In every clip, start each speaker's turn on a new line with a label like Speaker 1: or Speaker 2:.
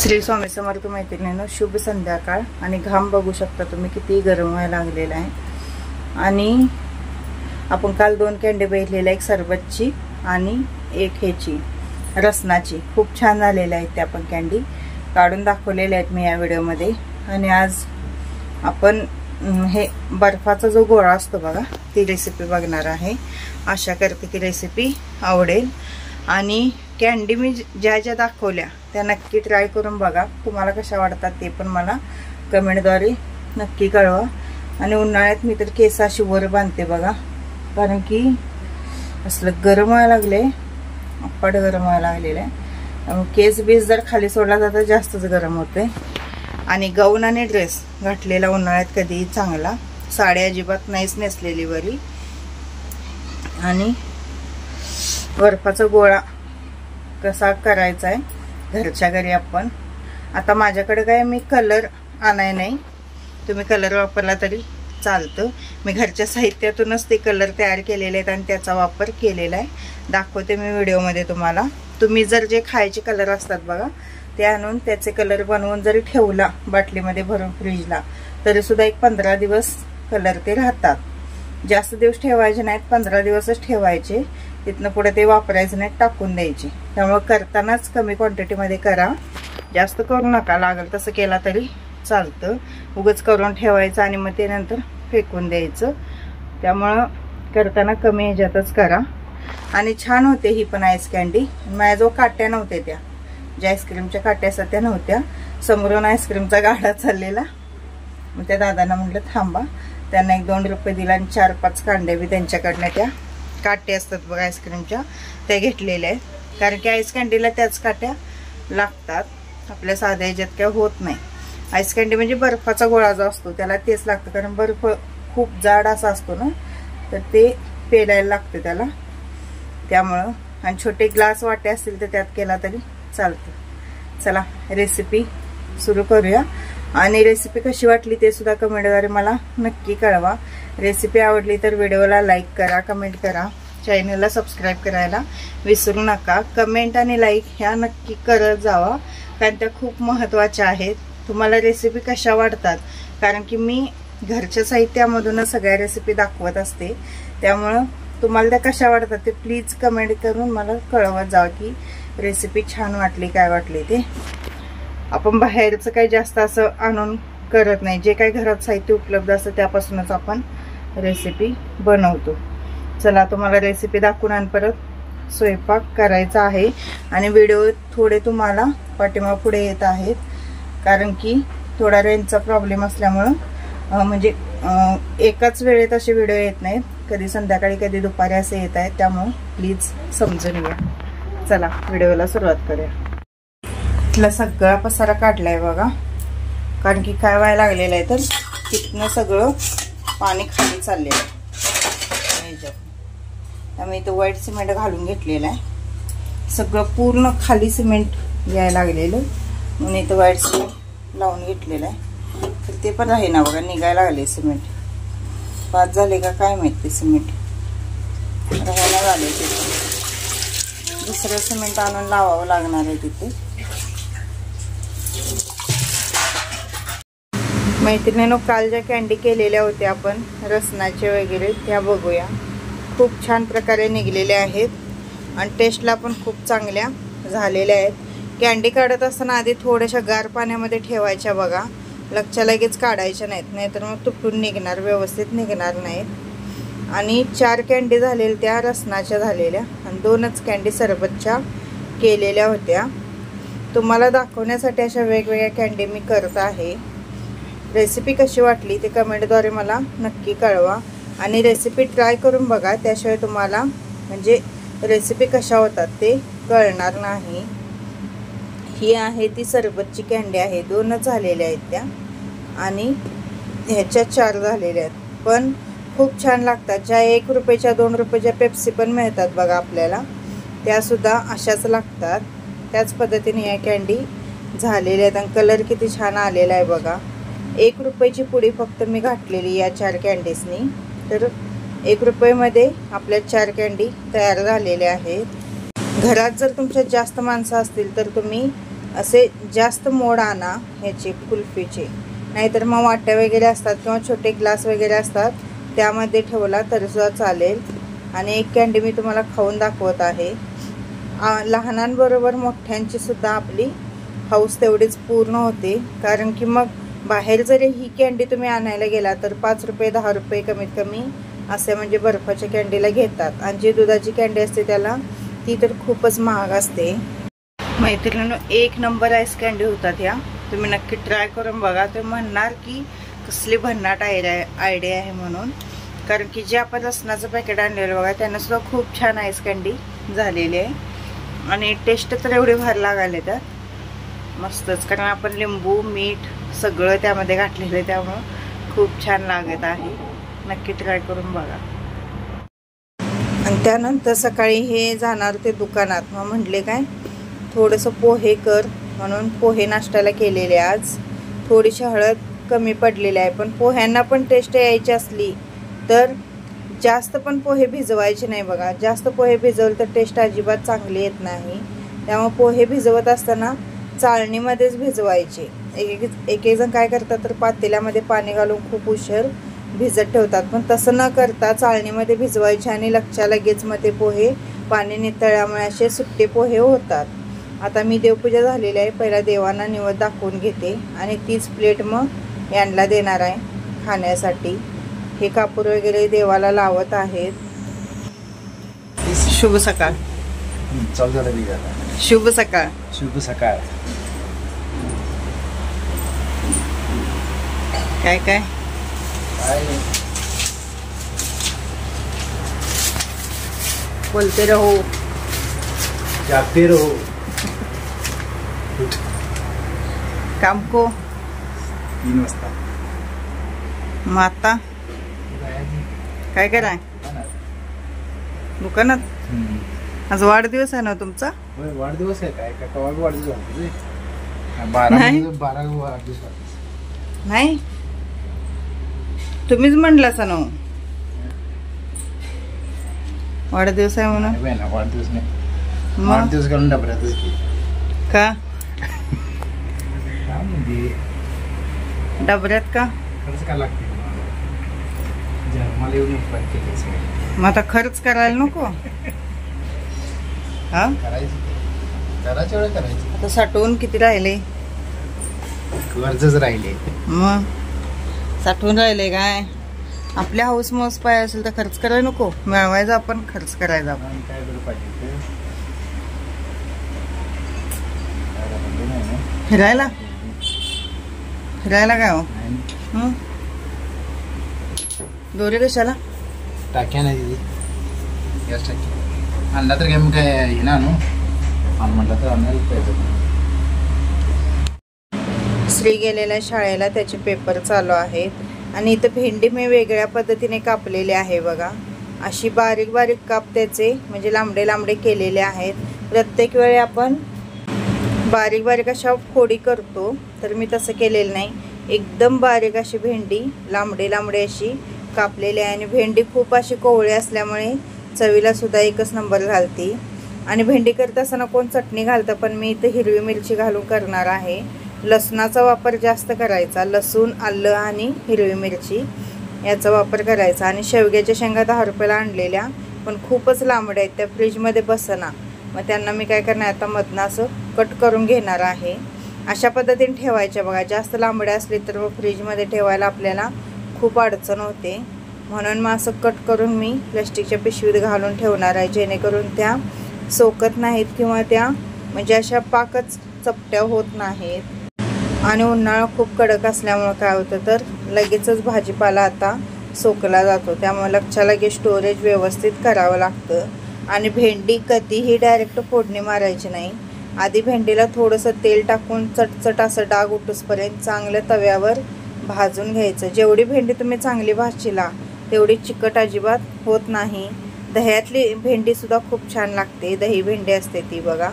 Speaker 1: श्री स्वामी समर्थ मैत्रिणींनो, शुभ संध्याकाळ। आणि घाम बघू शकता तुम्ही किती गरम व्हायला लागलेला आहे। आणि आपण काल 2 कॅन्डी बघितलेल्या, एक सरबतची आणि एक ह्याची रसनाची, खूप छान झालेल्या आहेत। त्या पण कॅन्डी काढून दाखवलेल्या आहेत मी या व्हिडिओमध्ये। आणि आज आपण हे बर्फाचा जो गोळा असतो बघा, ती रेसिपी बघणार आहे। आशा करते की रेसिपी आवडेल। आणि कॅन्डी मी ज्या दाखवल्या त्या नक्की ट्राय करून बघा, तुम्हाला कशा वाटतात ते पण मला कमेंटद्वारे नक्की कळवा। आणि उन्हाळ्यात मी तर केस अशी वर बांधते बघा, कारण की असलं गरम व्हायला लागले, अप्पड गरम व्हायला लागलेलं आहे। त्यामुळे केस बीस जर खाली सोडला तर जास्तच गरम होते। आणि गाऊन आणि ड्रेस घातलेला उन्हाळ्यात कधीही चांगला, साडी अजिबात नाहीच नेसलेली बरी। आणि बर्फाचा गोळा कसा करायचा आहे घरच्या घरी आपण। आता माझ्याकडे काय मी कलर आणाय नाही, तुम्ही कलर वापरला तरी चालतं। मी घरच्या साहित्यातूनच ते कलर तयार केलेले आहेत आणि त्याचा वापर केलेला आहे, दाखवते मी व्हिडिओमध्ये तुम्हाला। तुम्ही जर जे खायचे कलर असतात बघा, ते आणून त्याचे कलर बनवून जरी ठेवला बाटलीमध्ये भरून फ्रीजला, तरी सुद्धा एक 15 दिवस कलर ते राहतात। जास्त दिवस ठेवायचे नाहीत, 15 दिवसच ठेवायचे, तिथनं पुढे ते वापरायचे नाहीत, टाकून द्यायचे। त्यामुळे करतानाच कमी क्वांटिटीमध्ये करा, जास्त करू नका। लागल तसं केला तरी चालतं, उगाच करून ठेवायचं आणि मग ते नंतर फेकून द्यायचं। त्यामुळं करताना कमी ह्याच्यातच करा। आणि छान होते ही पण आईस कॅन्डी। माझ्याजवळ काट्या नव्हत्या, त्या ज्या आईस्क्रीमच्या काट्या असतात त्या नव्हत्या, समोरून आईस्क्रीमचा गाडा चाललेला। मग त्या दादांना म्हटलं थांबा, त्यांना 1-2 रुपये दिला आणि 4-5 कांड्या बी त्यांच्याकडनं त्या काट्या असतात बघा आईस्क्रीमच्या, त्या घेतलेल्या आहेत। कारण की आईस कॅन्डीला त्याच काट्या लागतात, आपल्या साध्या ह्याच्यात काय होत नाही। आईस कॅन्डी म्हणजे बर्फाचा गोळा जो असतो त्याला तेच लागतं, कारण बर्फ खूप जाड असा असतो ना, तर ते पेलायला लागतं त्याला। त्यामुळं आणि छोटे ग्लास वाटे असतील तर त्यात केला तरी चालतं। चला रेसिपी सुरू करूया। आणि रेसिपी कशी वाटली ते सुद्धा कमेंटद्वारे मला नक्की कळवा। रेसिपी आवडली तर व्हिडिओला लाईक करा, कमेंट करा, चॅनलला सबस्क्राईब करायला विसरू नका। कमेंट आणि लाईक ह्या नक्की करत जावा, कारण त्या खूप महत्त्वाच्या आहेत। तुम्हाला रेसिपी कशा वाटतात, कारण की मी घरच्या साहित्यामधूनच सगळ्या रेसिपी दाखवत असते, त्यामुळं तुम्हाला त्या कशा वाटतात ते प्लीज कमेंट करून मला कळवत जावा की रेसिपी छान वाटली, काय वाटली ते। आपण बाहेरचं काही जास्त असं आणून करत नाही, जे काही घरात साहित्य उपलब्ध असतं त्यापासूनच आपण रेसिपी बनवतो। चला तुम्हाला रेसिपी दाखवून आणि परत स्वयंपाक करायचा आहे। आणि व्हिडिओ थोडे तुम्हाला पाठीमागे पुढे येत आहेत, कारण की थोडा रेंजचा प्रॉब्लेम असल्यामुळं म्हणजे एकाच वेळेत असे व्हिडिओ येत नाहीत, कधी संध्याकाळी कधी दुपारी असे येत आहेत, त्यामुळे प्लीज समजून घ्या। चला व्हिडिओला सुरुवात करूया। इथला सगळा पसारा काढलाय बघा, कारण की काय व्हायला लागलेलं आहे तर तिथनं सगळं पाणी खाली चाललेलं आहे, त्यामुळे इथं व्हाईट सिमेंट घालून घेतलेलं आहे। सगळं पूर्ण खाली सिमेंट यायला लागलेलं, म्हणून इथं व्हाईट सिमेंट लावून घेतलेलं आहे। तर ते पण आहे ना बघा, निघायला लागले सिमेंट। बाद झाले का काय माहिती, सिमेंट राहायला झाले, तिथे दुसरं सिमेंट आणून लावावं लागणार आहे तिथे। मैत्रिणींनो, काल ज्या कॅन्डी केलेल्या होत्या आपण रसनाचे वगैरे, त्या बघूया। खूप छान प्रकारे निघलेल्या आहेत आणि टेस्टला पण खूप चांगल्या झालेल्या आहेत। कॅन्डी काढत असताना आधी थोड्याशा गार पाण्यामध्ये ठेवायच्या बघा, लगच्या लगेच काढायच्या नाहीत, नाहीतर मग तुटून निघणार, व्यवस्थित निघणार नाहीत। आणि 4 कॅन्डी झालेल्या त्या रसनाच्या झालेल्या, आणि 2च कॅन्डी सरबतच्या केलेल्या होत्या। तुम्हाला दाखवण्यासाठी अशा वेगवेगळ्या कॅन्डी मी करत आहे। रेसिपी कशी वाटली ते कमेंटद्वारे मला नक्की कळवा। आणि रेसिपी ट्राय करून बघा, त्याशिवाय तुम्हाला म्हणजे रेसिपी कशा होतात ते कळणार नाही। ही आहे ती सरबतची कॅन्डी आहे, 2च झालेल्या आहेत त्या, आणि ह्याच्या 4 झालेल्या आहेत, पण खूप छान लागतात। ज्या 1 रुपयाच्या 2 रुपयाच्या पेप्सी पण मिळतात बघा आपल्याला, त्या सुद्धा अशाच लागतात। त्याच पद्धतीने या कॅन्डी झालेल्या आहेत आणि कलर किती छान आलेला आहे बघा। 1 रुपयाची पुडी फक्त मी घातलेली या 4 कॅन्डीजनी, तर 1 रुपयामध्ये आपल्या 4 कॅन्डी तयार झालेल्या आहेत। घरात जर तुमच्या जास्त माणसं असतील तर तुम्ही असे जास्त मोड आणा ह्याचे कुल्फीचे, नाहीतर मग वाट्या वगैरे असतात किंवा छोटे ग्लास वगैरे असतात त्यामध्ये ठेवला तरीसुद्धा चालेल. आणि एक कँडी मी तुम्हाला खाऊन दाखवत आहे. लहानांबरोबर मोठ्यांची सुद्धा आपली हौस तेवढीच पूर्ण होते, कारण की मग बाहेर जरी ही कँडी तुम्ही आणायला गेला तर 5 रुपये 10 रुपये कमीत कमी असे म्हणजे बर्फाच्या कँडीला घेतात. आणि जी दुधाची कँडी असते त्याला ती तर खूपच महाग असते. मैत्रिणींनो, एक नंबर आईस कँडी होतात ह्या. तुम्ही नक्की ट्राय करून बघा. तुम्ही म्हणणार की कसली भन्नाट आयडिया आहे म्हणून, कारण की जे आपण रसनाचं पॅकेट आणलेलं बघा त्यानं सुद्धा खूप छान आईस कँडी झालेली आहे. आणि टेस्ट तर एवढी भारी लागायला त्यात मस्तच, कारण आपण लिंबू मीठ सगळं त्यामध्ये घातलेलं आहे, त्यामुळं खूप छान लागत आहे. नक्की ट्राय करून बघा. आणि त्यानंतर सकाळी हे जाणार ते दुकानात, मग म्हटले काय थोडंसं पोहे कर म्हणून पोहे नाश्त्याला केलेले. आज थोडीशी हळद कमी पडलेली आहे, पण पोह्यांना पण टेस्ट यायची असली तर जास्त पण पोहे भिजवायचे नाही बघा. जास्त पोहे भिजवलं तर टेस्ट अजिबात चांगली येत नाही. त्यामुळे पोहे भिजवत असताना चाळणीमध्येच भिजवायचे. एक जण काय करतात तर पातेल्यामध्ये पाणी घालून खूप उशीर भिजत ठेवतात, पण तसं न करता चाळणीमध्ये भिजवायचे आणि लगेच मग ते पोहे पाणी नितळल्यामुळे असे सुट्टे पोहे होतात. आता मी देवपूजा झालेली आहे, पहिला देवांना निवेद दाखवून घेते आणि तीच प्लेट मग यांना देणार आहे खाण्यासाठी. हे कापूर वगैरे देवाला लावत आहेत. शुभ सकाळ. शुभ सकाळ.
Speaker 2: शुभ सकाळ.
Speaker 1: काय काय बोलते रहो,
Speaker 2: जागते रहो.
Speaker 1: काम को
Speaker 2: 3 वाजता.
Speaker 1: मग आता काय कराय दुकानात? आज वाढदिवस आहे ना तुमचा?
Speaker 2: वाढदिवस आहे काय? का वाढदिवस आहे? 12 वाढदिवस
Speaker 1: नाही, तुम्हीच म्हणलास ना वाढदिवस आहे म्हणून.
Speaker 2: वाढदिवस नाही, वाढदिवस करून डबऱ्यातच की
Speaker 1: का?
Speaker 2: म्हणजे
Speaker 1: डबऱ्यात का?
Speaker 2: खर्च का लागते मला येऊन
Speaker 1: मग आता खर्च करायला नको? हा
Speaker 2: करायचं वेळ करायचं.
Speaker 1: आता साठवून किती राहिले?
Speaker 2: कर्जच राहिले.
Speaker 1: मग साठवून राहिले काय? आपल्या हाऊस मौस पाय असेल तर खर्च करायला नको? मिळवायचा आपण, खर्च करायचा आपण.
Speaker 2: काय बरं पाहिजे
Speaker 1: फिरायला? फिरायला काय हो? दोरे कशाला?
Speaker 2: टाक्या नाही दिली, गॅस टाकी आणला तर काय मग काय हे ना आणू म्हटलं तर आणायला पाहिजे.
Speaker 1: श्री गेलेल्या शाळेला त्याचे पेपर चालू आहेत आणि इथं भेंडी मी वेगळ्या पद्धतीने कापलेले आहे बघा. अशी बारीक बारीक काप त्याचे म्हणजे लांबडे लांबडे केलेले आहेत. प्रत्येक वेळी आपण बारीक बारीक अशा फोडी करतो, तर मी तसं केलेलं नाही. एकदम बारीक अशी भेंडी लांबडे लांबडे अशी कापलेली आहे. आणि भेंडी खूप अशी कोवळी असल्यामुळे चवीला सुद्धा एकच नंबर घालते. आणि भेंडी करत असताना कोण चटणी घालतं, पण मी इथं हिरवी मिरची घालून करणार आहे. लसणाचा वापर जास्त करायचा, लसूण आलं आणि हिरवी मिरची याचा वापर करायचा. आणि शेवग्याच्या शेंगा 10 रुपयाला आणलेल्या, पण खूपच लांबड्या आहेत, त्या फ्रीजमध्ये बसना. मग त्यांना मी काय करणार आता मधनं असं कट करून घेणार आहे. अशा पद्धतीने ठेवायच्या बघा. जास्त लांबड्या असली तर मग फ्रीजमध्ये ठेवायला आपल्याला खूप अडचण होते, म्हणून मग असं कट करून मी प्लास्टिकच्या पिशवीत घालून ठेवणार आहे, जेणेकरून त्या सोकत नाहीत किंवा त्या म्हणजे अशा पाकच चपट्या होत नाहीत. आणि उन्हाळा खूप कडक असल्यामुळे काय होतं तर लगेचच भाजीपाला आता सोकला जातो, त्यामुळे लक्षाला स्टोरेज व्यवस्थित करावं लागतं. आणि भेंडी कधीही डायरेक्ट फोडणी मारायची नाही. आधी भेंडीला थोडंसं तेल टाकून चटचट असं डाग उठूसपर्यंत चांगलं तव्यावर भाजून घ्यायचं. जेवढी भेंडी तुम्ही चांगली भाजशीला तेवढी चिकट अजिबात होत नाही. दह्यातली भेंडीसुद्धा खूप छान लागते, दही भेंडी असते ती बघा.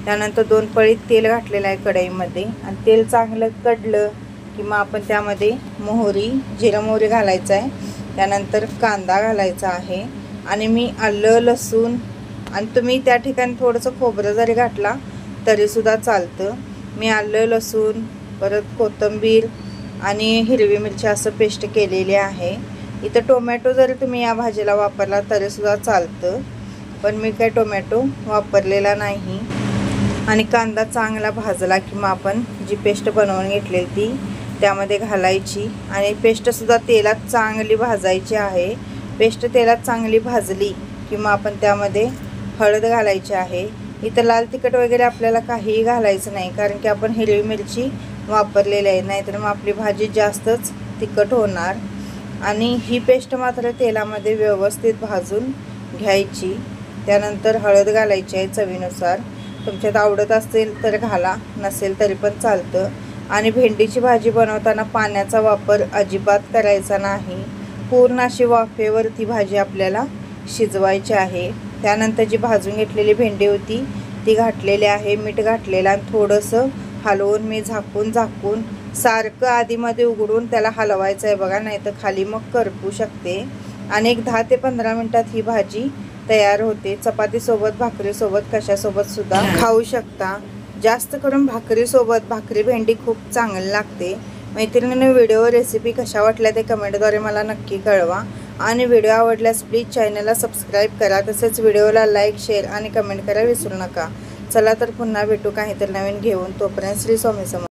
Speaker 1: त्यानंतर 2 पळी तेल घातलेलं आहे कढईमध्ये आणि तेल चांगलं कडलं की मग आपण त्यामध्ये मोहरी जिरं मोहरी घालायचं आहे. त्यानंतर कांदा घालायचा आहे आणि मी आलं लसूण आणि तुम्ही त्या ठिकाणी थोडंसं खोबरं जरी घातला तरीसुद्धा चालतं. मी आलं लसूण परत कोथिंबीर आणि हिरवी मिरची असं पेस्ट केलेली आहे। इथं टोमॅटो जरी तुम्ही या भाजीला वापरला तरी सुद्धा चालतं, पण मी काय टोमॅटो वापरलेला नाही। आणि कांदा चांगला भाजला की मग आपण जी पेस्ट बनवून घेतलेली ती त्यामध्ये घालायची आणि पेस्ट सुद्धा तेलात चांगली भाजायची आहे। पेस्ट तेलात चांगली भाजली की मग आपण त्यामध्ये हळद घालायची आहे। इथं लाल तिखट वगैरे आपल्याला काहीही घालायचं नाही, कारण की आपण हिरवी मिरची वापरलेली आहे, नाहीतर मग आपली भाजी जास्तच तिखट होणार। आणि ही पेस्ट मात्र तेलामध्ये व्यवस्थित भाजून घ्यायची। त्यानंतर हळद घालायची आहे चवीनुसार, तुमच्यात आवडत असेल तर घाला, नसेल तरी पण चालतं। आणि भेंडीची भाजी बनवताना पाण्याचा वापर अजिबात करायचा नाही, पूर्ण अशी वाफेवर ती भाजी आपल्याला शिजवायची आहे। त्यानंतर जी भाजून घेतलेली भेंडी होती ती घातलेली आहे, मीठ घातलेलं आणि थोडंसं हलवून मी झाकून सारखं आधीमध्ये उघडून त्याला हलवायचं आहे बघा, नाही तर खाली मग करपू शकते। आणि एक 10 ते 15 मिनिटात ही भाजी तयार होते। चपातीसोबत भाकरीसोबत कशासोबत सुद्धा खाऊ शकता। जास्त करून भाकरीसोबत, भाकरी भेंडी खूप चांगली लागते। मैत्रिणींनो, व्हिडिओ रेसिपी कशा वाटल्या ते कमेंटद्वारे मला नक्की कळवा आणि व्हिडिओ आवडल्यास प्लीज चॅनलला सबस्क्राईब करा, तसेच व्हिडिओला लाईक, शेअर आणि कमेंट करायला विसरू नका। चला तर पुन्हा भेटू काहीतरी नवीन घेऊन, तोपर्यंत श्री स्वामी समर्थ।